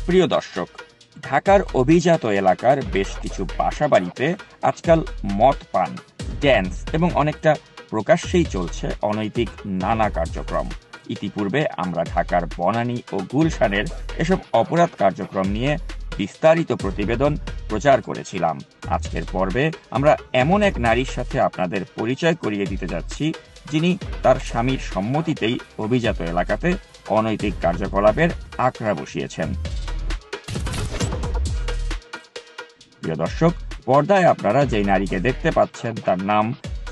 প্রিয় দর্শক, ঢাকার অভিজাত এলাকার বেশ কিছু বাসাবাড়িতে আজকাল মদ পান, ড্যান্স এবং অনেকটা প্রকাশ্যেই চলছে অনৈতিক নানা কার্যক্রম। ইতিপূর্বে আমরা ঢাকার বনানী ও গুলশানের এসব অপরাধ কার্যক্রম নিয়ে বিস্তারিত প্রতিবেদন প্রচার করেছিলাম। আজকের পর্বে আমরা এমন এক নারীর সাথে আপনাদের পরিচয় করিয়ে দিতে যাচ্ছি, যিনি তার স্বামীর সম্মতিতেই অভিজাত এলাকাতে অনৈতিক কার্যকলাপের আখড়া বসিয়েছেন। প্রিয় দর্শক, পর্দায় আপনারা যেই নারীকে দেখতে পাচ্ছেন তার নাম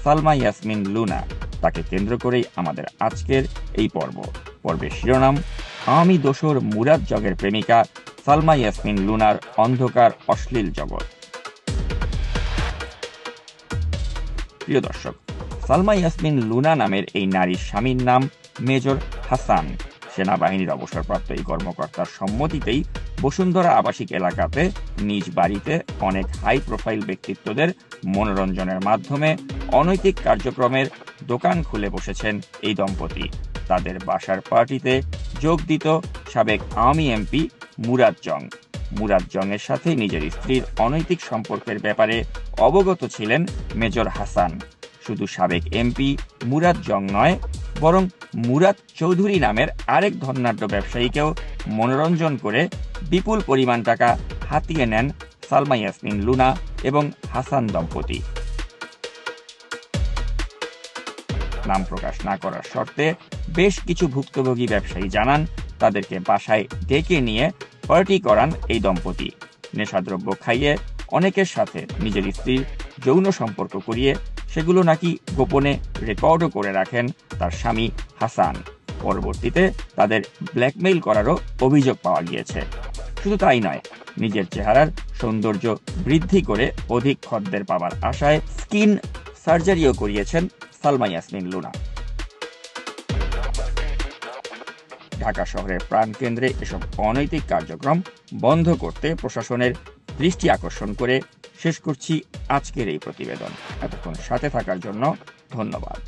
সালমা ইয়াসমিন লুনা। তাকে কেন্দ্র করেই আমাদের আজকের এই পর্বের শিরোনাম, আমি দোসর মুরাদ জগের প্রেমিকা সালমা ইয়াসমিন লুনার অন্ধকার অশ্লীল জগৎ। প্রিয় দর্শক, সালমা ইয়াসমিন লুনা নামের এই নারীর স্বামীর নাম মেজর হাসান। সেনাবাহিনীর অবসরপ্রাপ্ত এই কর্মকর্তার সম্মতিতেই বসুন্ধরা আবাসিক এলাকাতে নিজ বাড়িতে অনেক হাই প্রোফাইল ব্যক্তিত্বদের মনোরঞ্জনের মাধ্যমে অনৈতিক কার্যক্রমের দোকান খুলে বসেছেন এই দম্পতি। তাদের বাসার পার্টিতে যোগ দিত সাবেক আওয়ামী এমপি মুরাদ জং এর সাথে নিজের স্ত্রীর অনৈতিক সম্পর্কের ব্যাপারে অবগত ছিলেন মেজর হাসান। শুধু সাবেক এমপি মুরাদ জং নয়, বরং মুরাদ চৌধুরী নামের আরেক ধনাঢ্য ব্যবসায়ীকেও মনোরঞ্জন করে বিপুল পরিমাণ টাকা হাতিয়ে নেন সালমা ইয়াসমিন লুনা এবং হাসান দম্পতি। নাম প্রকাশ না করার শর্তে বেশ কিছু ভুক্তভোগী ব্যবসায়ী জানান, তাদেরকে বাসায় ডেকে নিয়ে পার্টি করান এই দম্পতি। নেশাদ্রব্য খাইয়ে অনেকের সাথে নিজের স্ত্রীর যৌন সম্পর্ক করিয়ে সেগুলো নাকি গোপনে রেকর্ডও করে রাখেন তার স্বামী হাসান। পরবর্তীতে তাদের ব্ল্যাকমেইল করারও অভিযোগ পাওয়া গিয়েছে। শুধু তাই নয়, নিজের চেহারার সৌন্দর্য বৃদ্ধি করে অধিক খদ্দের পাওয়ার আশায় স্কিন সার্জারিও করিয়েছেন সালমা ইয়াসমিন লুনা। ঢাকা শহরের প্রাণকেন্দ্রে এসব অনৈতিক কার্যক্রম বন্ধ করতে প্রশাসনের দৃষ্টি আকর্ষণ করে শেষ করছি আজকের এই প্রতিবেদন। এতক্ষণ সাথে থাকার জন্য ধন্যবাদ।